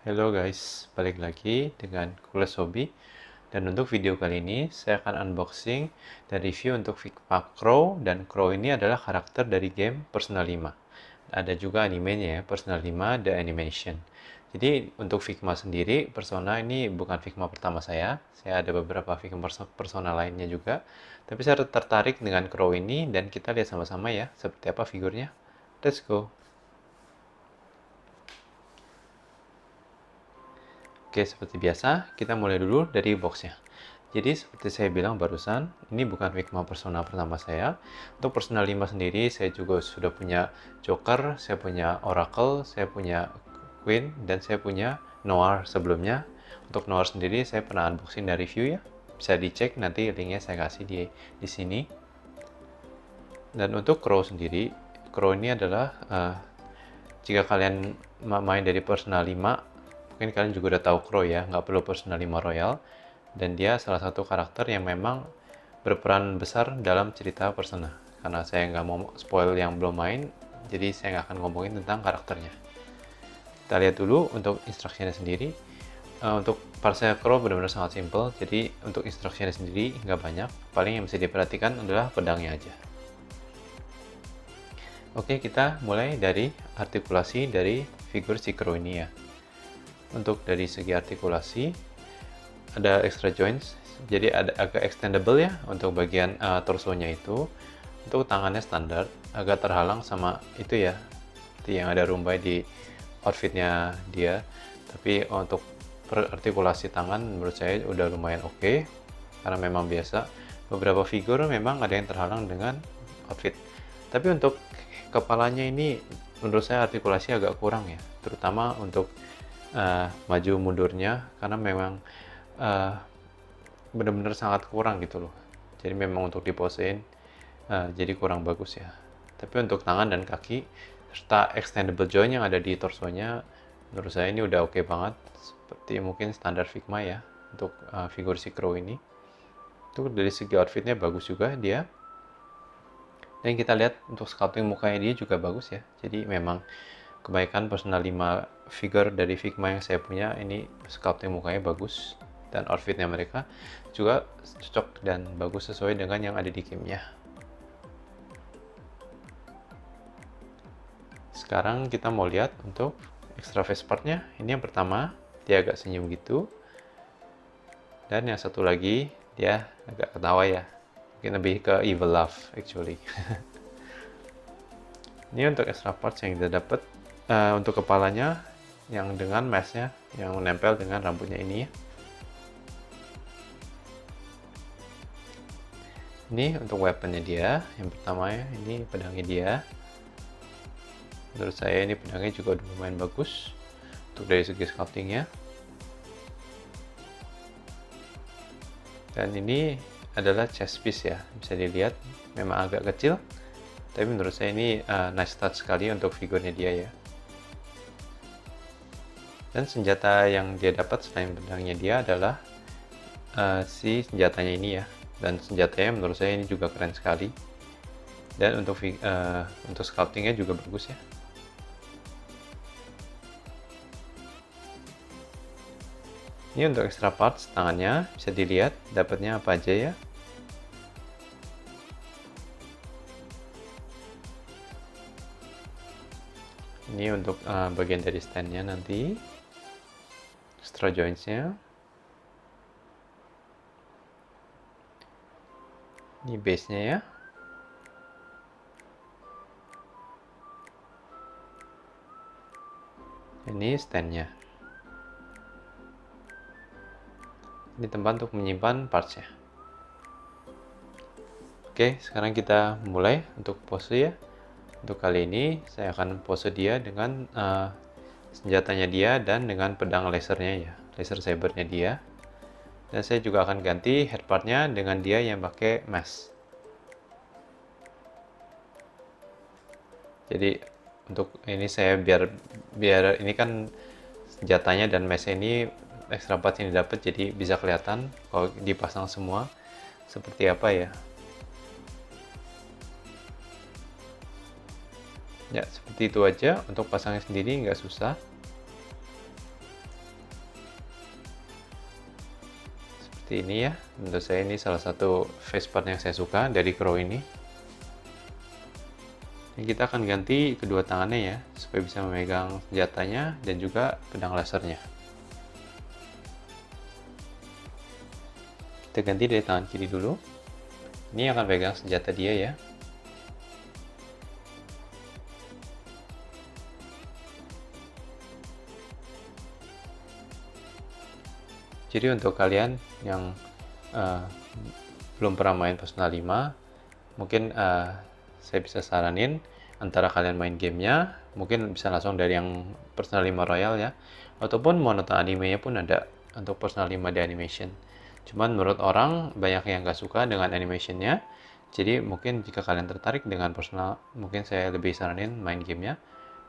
Halo guys, balik lagi dengan Kules Hobby. Dan untuk video kali ini, saya akan unboxing dan review untuk Figma Crow. Dan Crow ini adalah karakter dari game Persona 5. Ada juga animenya ya, Persona 5 The Animation. Jadi untuk Figma sendiri, Persona ini bukan Figma pertama saya. Saya ada beberapa Figma Persona lainnya juga. Tapi saya tertarik dengan Crow ini dan kita lihat sama-sama ya, seperti apa figurnya. Let's go! Oke, seperti biasa, kita mulai dulu dari boxnya. Jadi, seperti saya bilang barusan, ini bukan Figma Persona pertama saya. Untuk Persona 5 sendiri, saya juga sudah punya Joker, saya punya Oracle, saya punya Queen, dan saya punya Noir sebelumnya. Untuk Noir sendiri, saya pernah unboxing dan review ya. Bisa dicek, nanti linknya saya kasih di sini. Dan untuk Crow sendiri, Crow ini adalah, jika kalian main dari Persona 5, mungkin kalian juga udah tahu Crow ya, nggak perlu Persona 5 Royal. Dan dia salah satu karakter yang memang berperan besar dalam cerita Persona. Karena saya nggak mau spoil yang belum main, jadi saya nggak akan ngomongin tentang karakternya. Kita lihat dulu untuk instruksinya sendiri. Untuk parse Crow benar-benar sangat simple, jadi untuk instruksinya sendiri nggak banyak. Paling yang bisa diperhatikan adalah pedangnya aja. Oke, kita mulai dari artikulasi dari figur si Crow ini ya. Untuk dari segi artikulasi, ada extra joints, jadi ada agak extendable ya untuk bagian torsonya itu. Untuk tangannya standar, agak terhalang sama itu ya, itu yang ada rumbai di outfitnya dia. Tapi untuk artikulasi tangan menurut saya udah lumayan oke, karena memang biasa beberapa figur memang ada yang terhalang dengan outfit. Tapi untuk kepalanya ini menurut saya artikulasi agak kurang ya, terutama untuk maju mundurnya, karena memang benar-benar sangat kurang gitu loh. Jadi memang untuk diposein jadi kurang bagus ya. Tapi untuk tangan dan kaki serta extendable joint yang ada di torsonya, menurut saya ini udah oke banget, seperti mungkin standar Figma ya untuk figur si Crow ini. Itu dari segi outfitnya bagus juga dia. Dan kita lihat untuk sculpting mukanya dia juga bagus ya. Jadi memang kebaikan Persona 5 figure dari Figma yang saya punya ini sculpting mukanya bagus, dan outfitnya mereka juga cocok dan bagus sesuai dengan yang ada di gamenya. Sekarang kita mau lihat untuk extra face partnya. Ini yang pertama, dia agak senyum gitu, dan yang satu lagi dia agak ketawa ya, mungkin lebih ke evil laugh actually. Ini untuk extra parts yang kita dapat. Untuk kepalanya yang dengan masknya yang menempel dengan rambutnya ini. Ini untuk weaponnya dia, yang pertama ya, ini pedangnya dia. Menurut saya ini pedangnya juga udah lumayan bagus untuk dari segi sculptingnya. Dan ini adalah chest piece ya, bisa dilihat memang agak kecil, tapi menurut saya ini nice touch sekali untuk figurnya dia ya. Dan senjata yang dia dapat selain pedangnya dia adalah si senjatanya ini ya. Dan senjatanya menurut saya ini juga keren sekali. Dan untuk sculptingnya juga bagus ya. Ini untuk extra parts tangannya, bisa dilihat dapatnya apa aja ya. Ini untuk bagian dari standnya nanti, extra jointsnya. Ini base-nya ya. Ini stand-nya. Ini tempat untuk menyimpan parts-nya. Oke, sekarang kita mulai untuk pose ya. Untuk kali ini saya akan pose dia dengan senjatanya dia dan dengan pedang lasernya ya, laser sabernya dia. Dan saya juga akan ganti head partnya dengan dia yang pakai mask. Jadi untuk ini saya biar ini kan senjatanya dan mask ini extra part yang didapat, jadi bisa kelihatan kalau dipasang semua seperti apa ya. Ya, seperti itu aja. Untuk pasangnya sendiri nggak susah. seperti ini ya. Menurut saya ini salah satu face part yang saya suka dari Crow ini. Dan kita akan ganti kedua tangannya ya, supaya bisa memegang senjatanya dan juga pedang lasernya. Kita ganti dari tangan kiri dulu. Ini akan pegang senjata dia ya. Jadi untuk kalian yang belum pernah main Persona 5, mungkin saya bisa saranin antara kalian main gamenya, mungkin bisa langsung dari yang Persona 5 Royal ya, ataupun mau nonton animenya pun ada untuk Persona 5 di animation. Cuman menurut orang banyak yang gak suka dengan animationnya, jadi mungkin jika kalian tertarik dengan Persona, mungkin saya lebih saranin main gamenya.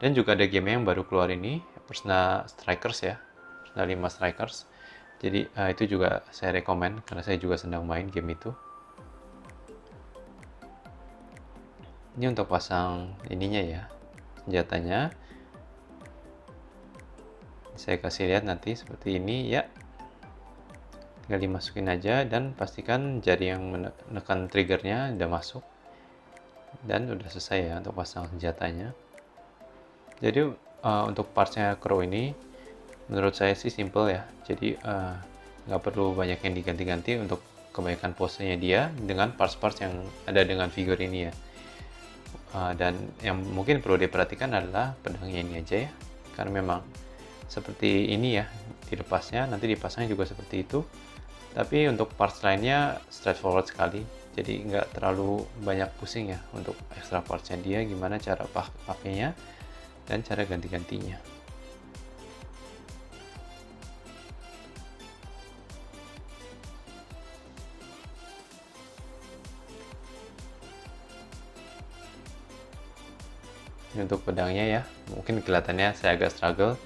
Dan juga ada game yang baru keluar ini, Persona Strikers ya, Persona 5 Strikers. Jadi itu juga saya rekomen karena saya juga sedang main game itu. Ini untuk pasang ininya ya, senjatanya. Saya kasih lihat nanti seperti ini ya. Tinggal dimasukin aja dan pastikan jari yang menekan triggernya udah masuk. Dan udah selesai ya untuk pasang senjatanya. Jadi untuk partsnya Crow ini menurut saya sih simple ya, jadi nggak perlu banyak yang diganti-ganti untuk kebaikan posenya dia dengan parts-parts yang ada dengan figur ini ya. Dan yang mungkin perlu diperhatikan adalah pedangnya ini aja ya, karena memang seperti ini ya dilepasnya, nanti dipasangnya juga seperti itu. Tapi untuk parts lainnya straightforward sekali, jadi nggak terlalu banyak pusing ya untuk extra partsnya dia, gimana cara pakainya dan cara ganti-gantinya. Ini untuk pedangnya ya, mungkin kelihatannya saya agak struggle,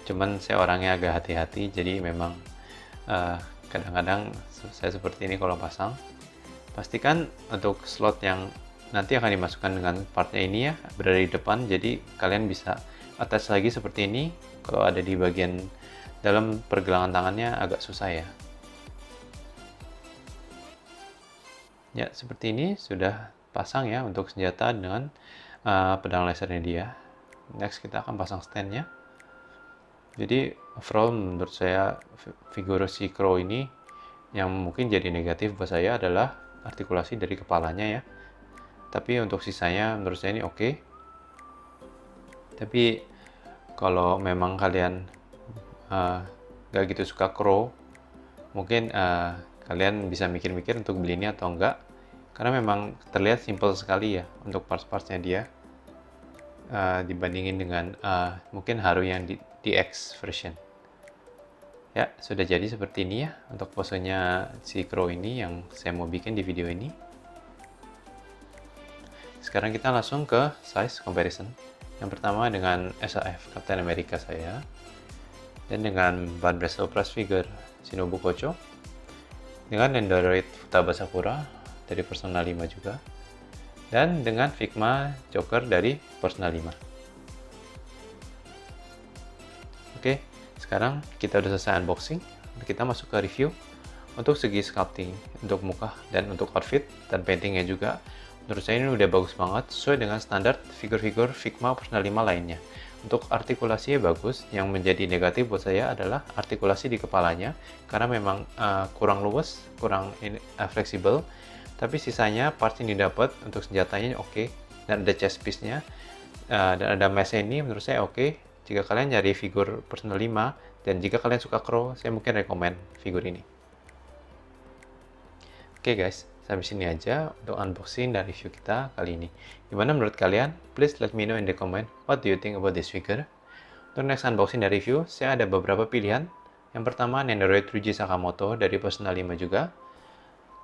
cuman saya orangnya agak hati-hati, jadi memang kadang-kadang saya seperti ini kalau pasang. Pastikan untuk slot yang nanti akan dimasukkan dengan partnya ini ya berada di depan, jadi kalian bisa attach lagi seperti ini. Kalau ada di bagian dalam pergelangan tangannya agak susah ya. Ya seperti ini sudah pasang ya untuk senjata dengan pedang lasernya dia. Next kita akan pasang standnya. Jadi overall menurut saya figur si Crow ini yang mungkin jadi negatif buat saya adalah artikulasi dari kepalanya ya. Tapi untuk sisanya menurut saya ini oke. Tapi kalau memang kalian gak gitu suka Crow, mungkin kalian bisa mikir-mikir untuk beli ini atau enggak, karena memang terlihat simple sekali ya untuk parts-partsnya dia dibandingin dengan mungkin Haru yang di DX version. Ya sudah jadi seperti ini ya untuk posenya si Crow ini yang saya mau bikin di video ini. Sekarang kita langsung ke size comparison. Yang pertama dengan SAF Captain America saya, dan dengan Van Breslov Plus figure Shinobu Kocho, dengan Nendoroid Futaba Sakura dari Persona 5 juga, dan dengan Figma Joker dari Persona 5. Oke, sekarang kita udah selesai unboxing, kita masuk ke review. Untuk segi sculpting, untuk muka dan untuk outfit dan paintingnya juga, menurut saya ini udah bagus banget sesuai dengan standar figur-figur Figma Persona 5 lainnya. Untuk artikulasinya bagus, yang menjadi negatif buat saya adalah artikulasi di kepalanya, karena memang kurang luwes, kurang fleksibel. Tapi sisanya parts yang didapat untuk senjatanya oke, dan ada chest piece-nya, dan ada mesh ini menurut saya oke. Jika kalian nyari figur Persona 5 dan jika kalian suka Crow, saya mungkin rekomen figur ini. Oke guys, sampai sini aja untuk unboxing dan review kita kali ini. Gimana menurut kalian? Please let me know in the comment what do you think about this figure. Untuk next unboxing dan review, saya ada beberapa pilihan. Yang pertama Nendoroid Ryuji Sakamoto dari Persona 5 juga.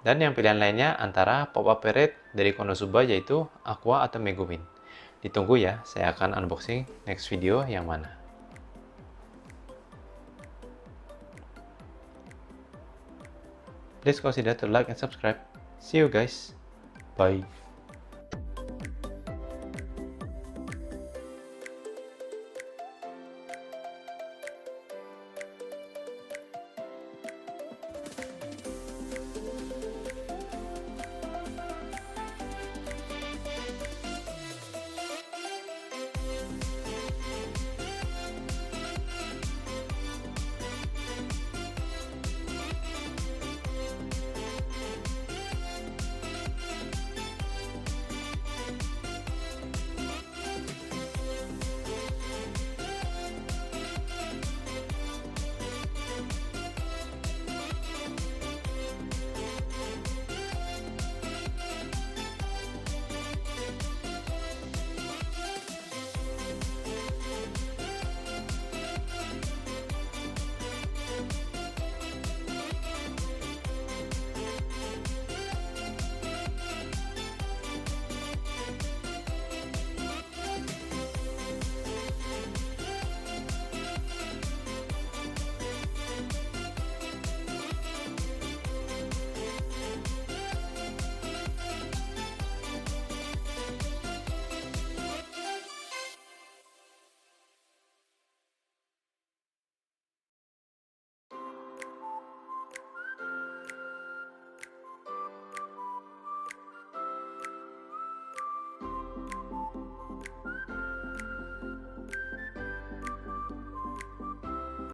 Dan yang pilihan lainnya antara Pop-Up Parade dari Konosuba yaitu Aqua atau Megumin. Ditunggu ya, saya akan unboxing next video yang mana. Please consider to like and subscribe. See you guys. Bye.